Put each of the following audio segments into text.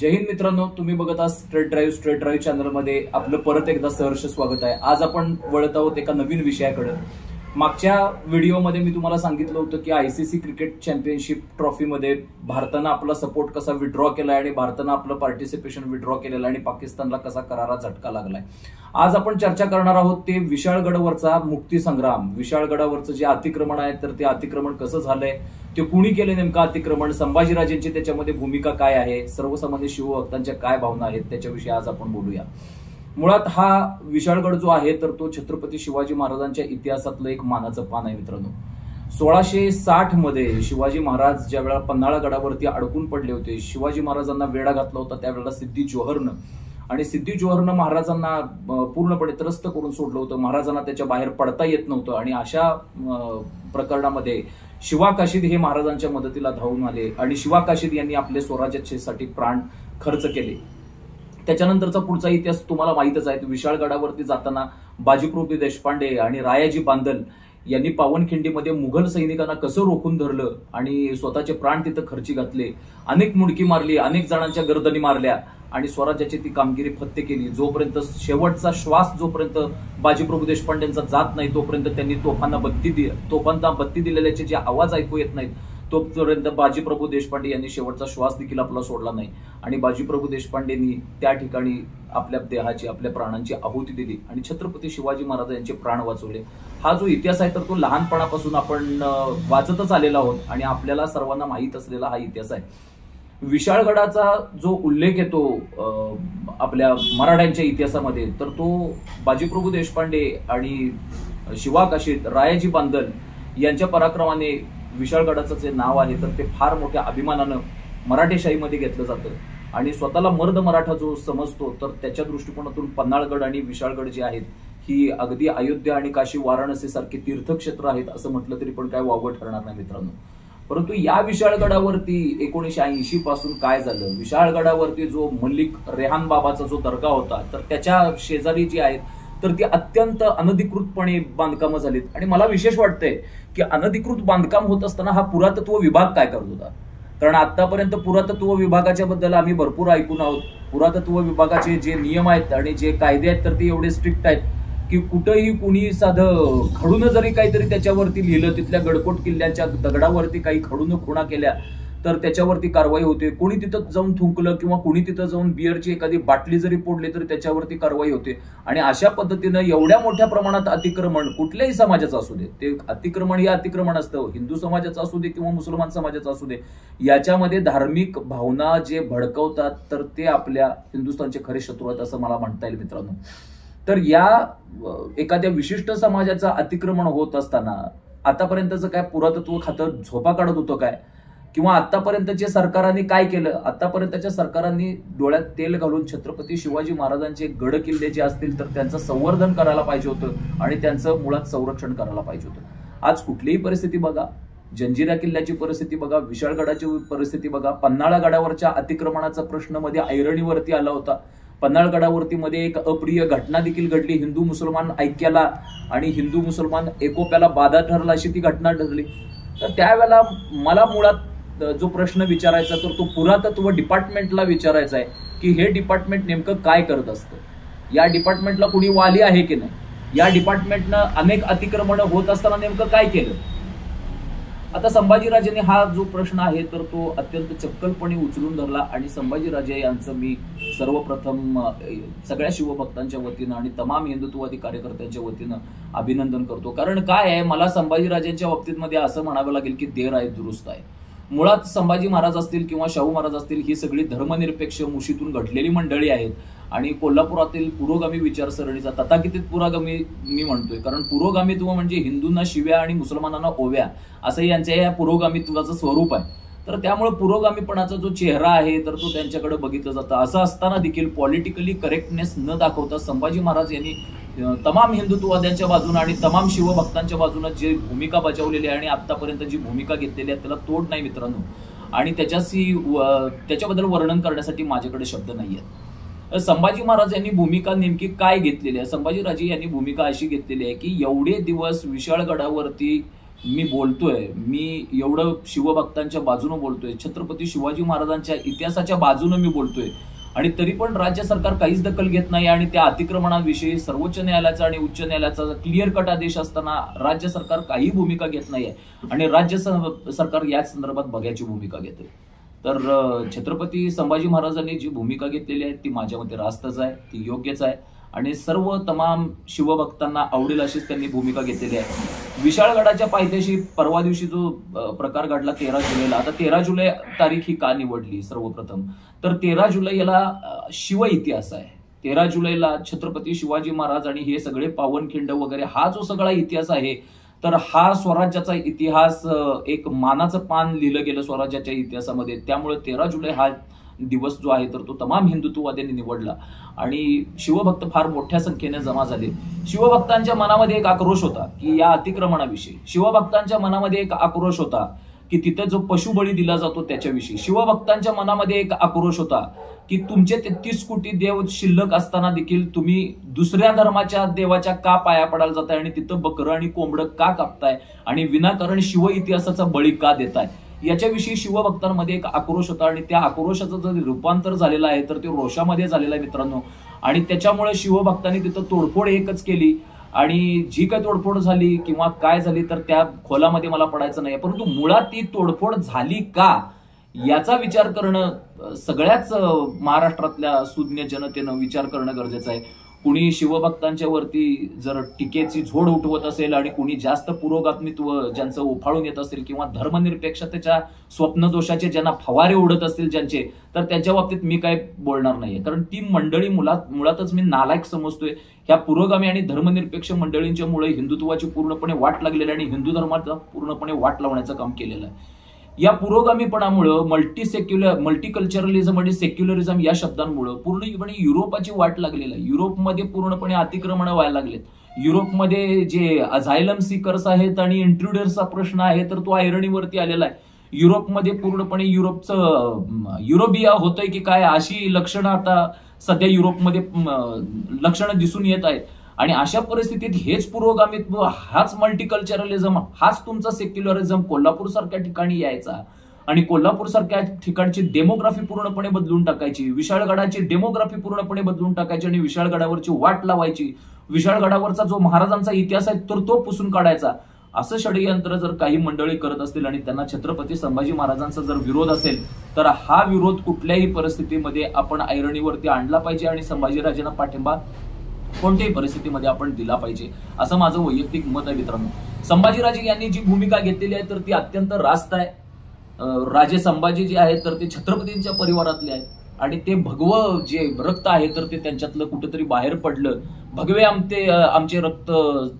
जय हिंद मित्रांनो, तुम्ही बघत आहात स्ट्रेट ड्राईव्ह चॅनलमध्ये आपलं परत एकदा सहर्ष स्वागत आहे। आज आपण वळत आहोत एका नवीन विषयाकडे। मागच्या व्हिडिओमध्ये मी तुम्हाला सांगितलं होतं की आयसीसी क्रिकेट चॅम्पियनशिप ट्रॉफीमध्ये भारतानं आपला सपोर्ट कसा विड्रॉ केलाय आणि भारतानं आपलं पार्टिसिपेशन विड्रॉ केलेलं आणि पाकिस्तानला कसा करारा झटका लागलाय। आज आपण चर्चा करणार आहोत ते विशाळगडावरचा मुक्ती संग्राम। विशाळगडावरचं जे अतिक्रमण आहे तर ते अतिक्रमण कसं झालंय, ते कुणी केले नेमकं अतिक्रमण, संभाजीराजेंची त्याच्यामध्ये भूमिका काय आहे, सर्वसामान्य शिवभक्तांच्या काय भावना आहेत त्याच्याविषयी आज आपण बोलूया। मुळात हा विशाळगड जो आहे तर तो छत्रपती शिवाजी महाराजांच्या इतिहासातलं एक मानाचं पान आहे मित्रांनो। 1660 मध्ये शिवाजी महाराज ज्या वेळा पन्हाळा गडावरती अडकून पडले होते, शिवाजी महाराजांना वेढा घातला होता त्यावेळेला सिद्धी जोहरनं, आणि सिद्धी जोहरनं महाराजांना पूर्णपणे त्रस्त करून सोडलं होतं। महाराजांना त्याच्या बाहेर पडता येत नव्हतं आणि अशा प्रकरणामध्ये शिवा काशीद हे महाराजांच्या मदतीला धावून आले आणि शिवा काशीद यांनी आपले स्वराज्यासाठी प्राण खर्च केले। त्याच्यानंतरचा पुढचा इतिहास तुम्हाला माहितच आहे। विशाळगडावरती जाताना बाजीप्रभू देशपांडे आणि रायाजी बांदल यांनी पावनखिंडीमध्ये मुघल सैनिकांना कसं रोखून धरलं आणि स्वतःचे प्राण तिथं खर्ची घातले, अनेक मुडकी मारली, अनेक जणांच्या गर्दनी मारल्या आणि स्वराज्याची ती कामगिरी फत्ते केली। जोपर्यंत शेवटचा श्वास जोपर्यंत बाजीप्रभू देशपांडेंचा जात नाही तोपर्यंत त्यांनी तोफांना बत्ती दिलेल्याचे जे आवाज ऐकू येत नाहीत तोपर्यंत बाजीप्रभू देशपांडे यांनी शेवटचा श्वास देखील आपला सोडला नाही आणि बाजीप्रभू देशपांडेंनी त्या ठिकाणी आपल्या देहाची, आपल्या प्राणांची आहुती दिली आणि छत्रपती शिवाजी महाराज यांचे प्राण वाचवले। हा जो इतिहास आहे तर तो लहानपणापासून आपण वाचतच आलेला आहोत आणि आपल्याला सर्वांना माहीत असलेला हा इतिहास आहे। विशाळगडाचा जो उल्लेख येतो आपल्या मराठ्यांच्या इतिहासामध्ये तर तो बाजीप्रभू देशपांडे आणि शिवा काशीद, रायाजी बांदल यांच्या पराक्रमाने विशाळगडाचं जे नाव आहे तर ते फार मोठ्या अभिमानानं मराठेशाहीमध्ये घेतलं जातं आणि स्वतःला मर्द मराठा जो समजतो तर त्याच्या दृष्टिकोनातून पन्हाळगड आणि विशाळगड जे आहेत ही अगदी अयोध्या आणि काशी वाराणसी सारखे तीर्थक्षेत्र आहेत असं म्हटलं तरी पण काय वावगं ठरणार नाही मित्रांनो। परंतु या विशाळगडावरती 1980 पासून काय झालं, विशाळगडावरती जो मल्लिक रेहान बाबाचा जो दर्गा होता तर त्याच्या शेजारी जी आहेत तर ती अत्यंत अनधिकृतपणे बांधकामं झालीत आणि मला विशेष वाटतंय की अनधिकृत बांधकाम होत असताना हा पुरातत्व विभाग काय करत होता, कारण आतापर्यंत पुरातत्व विभागाच्या बद्दल आम्ही भरपूर ऐकून आहोत। पुरातत्व विभागाचे जे नियम आहेत आणि जे कायदे आहेत तर ते एवढे स्ट्रिक्ट आहेत की कुठंही कुणी साधं खडून जरी काहीतरी त्याच्यावरती लिहिलं, तिथल्या गडकोट किल्ल्याच्या दगडावरती काही खडून खुणा केल्या तर त्याच्यावरती कारवाई होते। कोणी तिथं जाऊन थुंकलं किंवा कोणी तिथं जाऊन बिअरची एखादी बाटली जरी फोडली तर त्याच्यावरती कारवाई होते आणि अशा पद्धतीनं एवढ्या मोठ्या प्रमाणात अतिक्रमण कुठल्याही समाजाचं असू दे, ते अतिक्रमण हे अतिक्रमण असतं, हिंदू समाजाचं असू दे किंवा मुसलमान समाजाचं असू दे, याच्यामध्ये धार्मिक भावना जे भडकवतात तर ते आपल्या हिंदुस्थानचे खरे शत्रू आहेत असं मला म्हणता येईल मित्रांनो। तर या एखाद्या विशिष्ट समाजाचं अतिक्रमण होत असताना आतापर्यंतचं काय पुरातत्व खातं झोपा काढत होतं काय, किंवा आतापर्यंतच्या सरकारांनी काय केलं, आतापर्यंतच्या सरकारांनी डोळ्यात तेल घालून छत्रपती शिवाजी महाराजांचे गड किल्ले जे असतील तर त्यांचं संवर्धन करायला पाहिजे होतं आणि त्यांचं मुळात संरक्षण करायला पाहिजे होतं। आज कुठलीही परिस्थिती बघा, जंजिरा किल्ल्याची परिस्थिती बघा, विशाळगडाची परिस्थिती बघा, पन्हाळा गडावरच्या अतिक्रमणाचा प्रश्न मध्ये ऐरणीवरती आला होता। पन्हाळगडावरती मध्ये एक अप्रिय घटना देखील घडली, हिंदू मुसलमान ऐक्याला आणि हिंदू मुसलमान एकोप्याला बाधा ठरला अशी ती घटना ठरली। तर त्यावेळेला मला मुळात जो प्रश्न विचारायचा तर तो पुरातत्व डिपार्टमेंटला विचारायचा आहे की हे डिपार्टमेंट नेमकं काय करत असतं, या डिपार्टमेंटला कुणी वाली आहे की नाही, या डिपार्टमेंटनं अनेक अतिक्रमण होत असताना नेमकं काय केलं। आता संभाजीराजेने हा जो प्रश्न आहे तर तो अत्यंत चपकलपणे उचलून धरला आणि संभाजीराजे यांचं मी सर्वप्रथम सगळ्या शिवभक्तांच्या वतीनं आणि तमाम हिंदुत्ववादी कार्यकर्त्यांच्या वतीनं अभिनंदन करतो। कारण काय आहे, मला संभाजीराजेंच्या बाबतीत मध्ये असं म्हणावं लागेल की देर आहे दुरुस्त आहे। मुळात संभाजी महाराज असतील किंवा शाहू महाराज असतील ही सगळी धर्मनिरपेक्ष मुशीतून घडलेली मंडळी आहेत आणि कोल्हापुरातील पुरोगामी विचारसरणीचा तथाकथित पुरोगामी मी म्हणतोय, कारण पुरोगामित्व म्हणजे हिंदूंना शिव्या आणि मुसलमानांना ओव्या असं यांच्या या पुरोगामित्वाचं स्वरूप आहे। तर त्यामुळे पुरोगामीपणाचा जो चेहरा आहे तर तो त्यांच्याकडे बघितलं जातं। असं असताना देखील पॉलिटिकली करेक्टनेस न दाखवता संभाजी महाराज यांनी तमाम हिंदुत्ववाद्यांच्या बाजूने आणि तमाम शिवभक्तांच्या बाजूने जी भूमिका बजावलेली आहे आणि आतापर्यंत जी भूमिका घेतलेली आहे त्याला तोड नाही मित्रांनो, आणि त्याच्याबद्दल वर्णन करण्यासाठी माझ्याकडे शब्द नाही आहेत। संभाजी महाराज यांनी भूमिका नेमकी काय घेतलेली आहे, संभाजीराजे यांनी भूमिका अशी घेतलेली आहे की एवढे दिवस विशाळगडावरती मी बोलतोय, मी एवढं शिवभक्तांच्या बाजूने बोलतोय, छत्रपती शिवाजी महाराजांच्या इतिहासाच्या बाजूने मी बोलतोय, आणि तरी पण राज्य सरकार काहीच दखल घेत नाही. आणि त्या अतिक्रमणाविषयी सर्वोच्च न्यायालयाचा आणि उच्च न्यायालयाचा क्लिअर कट आदेश असताना राज्य सरकार काही भूमिका घेत नाहीये आणि राज्य सरकार याच संदर्भात बघायची भूमिका घेते. तर छत्रपती संभाजी महाराजांनी जी भूमिका घेतलेली आहे ती माझ्या मते रास्तच आहे, ती योग्यच आहे आणि सर्व तमाम शिवभक्तांना आवडेल अशीच त्यांनी भूमिका घेतलेली आहे. विशाळगडाच्या पायथ्याशी परवा दिवशी जो प्रकार घडला 13 जुलैला, आता 13 जुलै तारीख ही का निवडली सर्वप्रथम, तर 13 जुलै याला शिव इतिहास आहे. 13 जुलैला छत्रपती शिवाजी महाराज आणि हे सगळे पावनखिंड वगैरे हा जो सगळा इतिहास आहे, तर हा स्वराज्याचा इतिहास एक मानाचं पान लिहिलं गेलं स्वराज्याच्या इतिहासामध्ये. त्यामुळे 13 जुलै हा दिवस जो आहे तर तो तमाम हिंदुत्ववाद्यांनी निवडला आणि शिवभक्त फार मोठ्या संख्येने जमा झाले. शिवभक्तांच्या मनामध्ये एक आक्रोश होता की या अतिक्रमणाविषयी, शिवभक्तांच्या मनामध्ये एक आक्रोश होता की तिथं जो पशुबळी दिला जातो त्याच्याविषयी, शिवभक्तांच्या मनामध्ये एक आक्रोश होता की तुमचे 33 कोटी देव शिल्लक असताना देखील तुम्ही दुसऱ्या धर्माच्या देवाच्या का पाया पडायला जाताय आणि तिथं बकरं आणि कोंबडं का कापताय आणि विनाकारण शिव इतिहासाचा बळी का देताय, याच्याविषयी शिवभक्तांमध्ये एक आक्रोश होता. आणि त्या आक्रोशाचं जर रूपांतर झालेलं आहे तर ते रोषामध्ये झालेलं आहे मित्रांनो. आणि त्याच्यामुळे शिवभक्तांनी तिथं तोडफोड एकच केली आणि जी काय तोडफोड झाली किंवा काय झाली तर त्या खोलामध्ये मला पडायचं नाही, परंतु मुळात ती तोडफोड झाली का याचा विचार करणं सगळ्याच महाराष्ट्रातल्या सुज्ञ जनतेनं विचार करणं गरजेचं आहे. कुणी शिवभक्तांच्या वरती जर टीकेची झोड उठवत असेल आणि कुणी जास्त पुरोगामित्व ज्यांचं उफाळून येत असेल किंवा धर्मनिरपेक्षतेच्या स्वप्नदोषाचे ज्यांना फवारे उडत असतील ज्यांचे, तर त्यांच्या बाबतीत मी काय बोलणार नाहीये, कारण ती मंडळी मुळातच मी नालायक समजतोय. ह्या पुरोगामी आणि धर्मनिरपेक्ष मंडळींच्या मुळे हिंदुत्वाची पूर्णपणे वाट लागलेली आणि हिंदू धर्माचा पूर्णपणे वाट लावण्याचं काम केलेलं आहे. या पुरोगामीपणामुळे मल्टीकल्चरलिझम आणि सेक्युलरिझम या शब्दांमुळे पूर्णपणे युरोपाची वाट लागलेली आहे. युरोपमध्ये पूर्णपणे अतिक्रमण व्हायला लागलेत. युरोपमध्ये जे अझायलम सीकर्स आहेत आणि इंट्रुडर्सचा प्रश्न आहे तर तो ऐरणीवरती आलेला आहे. युरोपमध्ये पूर्णपणे युरोबिया होतंय की काय अशी लक्षणं आता सध्या युरोपमध्ये लक्षणं दिसून येत आहेत. आणि अशा परिस्थितीत हेच पुरोगामित्व, हाच मल्टीकल्चरलिझम, हाच तुमचा सेक्युलरिझम कोल्हापूर सारख्या ठिकाणी यायचा आणि कोल्हापूर सारख्या ठिकाणची डेमोग्राफी पूर्णपणे बदलून टाकायची, विशाळगडाची डेमोग्राफी पूर्णपणे बदलून टाकायची आणि विशाळगडावरची वाट लावायची, विशाळगडावरचा जो महाराजांचा इतिहास आहे तर तो पुसून काढायचा. असं षडयंत्र जर काही मंडळी करत असतील आणि त्यांना छत्रपती संभाजी महाराजांचा जर विरोध असेल तर हा विरोध कुठल्याही परिस्थितीमध्ये आपण ऐरणीवरती आणला पाहिजे आणि संभाजीराजांना पाठिंबा कोणत्याही परिस्थितीमध्ये आपण दिला पाहिजे, असं माझं वैयक्तिक मत आहे मित्रांनो. संभाजीराजे यांनी जी भूमिका घेतलेली आहे तर ती अत्यंत रास्त आहे. राजे संभाजी जे आहेत तर ते छत्रपतींच्या परिवारातले आहेत आणि ते भगवं जे रक्त आहे तर ते त्यांच्यातलं कुठेतरी बाहेर पडलं. भगवे आमचे रक्त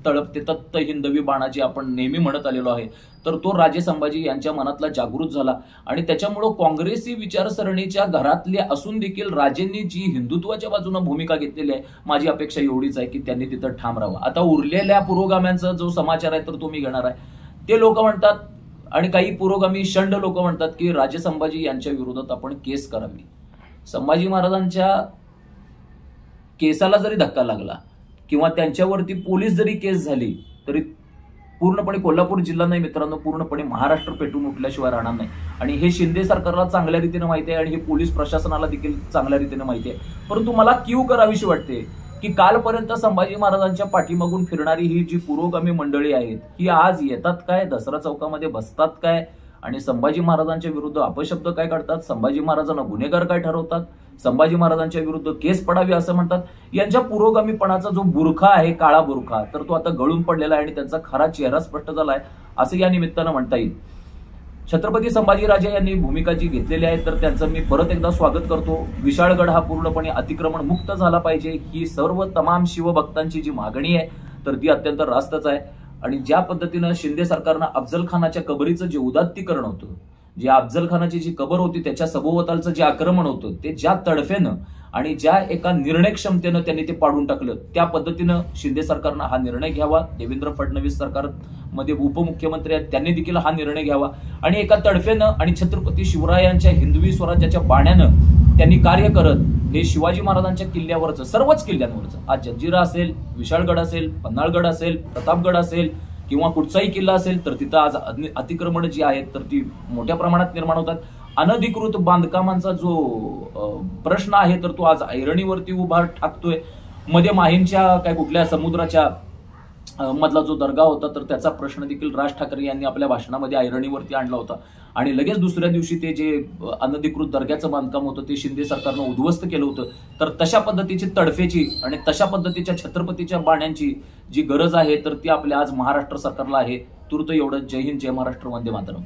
तळपते तत्त हिंदवी बाणाजी आपण नेहमी म्हणत आलेलो आहे, तर तो राजे संभाजी यांच्या मनातला जागृत झाला आणि त्याच्यामुळं काँग्रेसी विचारसरणीच्या घरातले असून देखील राजेंनी जी हिंदुत्वाच्या बाजूने भूमिका घेतलेली आहे, माझी अपेक्षा एवढीच आहे की त्यांनी तिथं ठाम राहावं. आता उरलेल्या पुरोगाम्यांचा जो समाचार आहे तर तो मी घेणार आहे. ते लोक म्हणतात आणि काही पुरोगामी शंड लोक म्हणतात की राजे संभाजी यांच्या विरोधात आपण केस करावी. संभाजी महाराजांच्या केसाला जरी धक्का लागला किंवा त्यांच्यावरती पोलीस जरी केस झाली तरी पूर्णपणे कोल्हापूर जिल्हा नाही मित्रांनो, पूर्णपणे महाराष्ट्र पेटून उठल्याशिवाय राहणार नाही. आणि हे शिंदे सरकारला चांगल्या रीतीने माहिती आहे आणि हे पोलीस प्रशासनाला देखील चांगल्या रीतीने माहिती आहे. परंतु मला कीव करावीशी वाटते की कालपर्यंत संभाजी महाराजांच्या पाठीमागून फिरणारी ही जी पुरोगामी मंडळी आहेत ही आज येतात काय, दसरा चौकामध्ये बसतात काय आणि संभाजी महाराजांच्या विरुद्ध अपशब्द काय काढतात, संभाजी महाराजांना गुन्हेगार काय ठरवतात, संभाजी महाराजांच्या विरुद्ध केस पडावी असं म्हणतात. यांच्या पुरोगामीपणाचा जो बुरखा आहे, काळा बुरखा, तर तो आता गळून पडलेला आहे आणि त्यांचा खरा चेहरा स्पष्ट झाला आहे असं या निमित्तानं म्हणता येईल. छत्रपती संभाजीराजे यांनी भूमिका जी घेतलेली आहे तर त्यांचं मी परत एकदा स्वागत करतो. विशाळगड हा पूर्णपणे अतिक्रमण मुक्त झाला पाहिजे ही सर्व तमाम शिवभक्तांची जी मागणी आहे तर ती अत्यंत रास्तच आहे. आणि ज्या पद्धतीनं शिंदे सरकारनं अफजल खानाच्या कबरीचं जे उदात्तीकरण होतं, जे अफजल खानाची जी कबर होती त्याच्या सभोवतालचं जे आक्रमण होतं ते ज्या तडफेनं आणि ज्या एका निर्णय क्षमतेनं त्यांनी ते पाडून टाकलं, त्या पद्धतीनं शिंदे सरकारनं हा निर्णय घ्यावा. देवेंद्र फडणवीस सरकारमध्ये उपमुख्यमंत्री आहेत त्यांनी देखील हा निर्णय घ्यावा आणि एका तडफेनं आणि छत्रपती शिवरायांच्या हिंदवी स्वराज्याच्या बाण्यानं त्यांनी कार्य करत हे शिवाजी महाराजांच्या किल्ल्यावरचं, सर्वच किल्ल्यांवरचं, आज जंजिरा असेल, विशाळगड असेल, पन्हाळगड असेल, प्रतापगड असेल, किंवा कुठचाही किल्ला असेल तर तिथं आज अतिक्रमण जी आहेत तर ती मोठ्या प्रमाणात निर्माण होतात. अनधिकृत बांधकामांचा जो प्रश्न आहे तर तो आज ऐरणीवरती उभा ठाकतोय. मध्ये माहीमच्या काय कुठल्या समुद्राच्या मधला जो दर्गा होता तर त्याचा प्रश्न देखील राज ठाकरे यांनी आपल्या भाषणामध्ये ऐरणीवरती आणला होता. आणि लगेच दुसऱ्या दिवशी ते जे अनधिकृत दर्ग्याचं बांधकाम होतं ते शिंदे सरकारनं उद्ध्वस्त केलं होतं. तर तशा पद्धतीची तडफेची आणि तशा पद्धतीच्या छत्रपतीच्या बाण्यांची जी गरज आहे तर ती आपल्या आज महाराष्ट्र सरकारला आहे. तूर्त एवढं. जय हिंद, जय महाराष्ट्र, वंदे मातरम.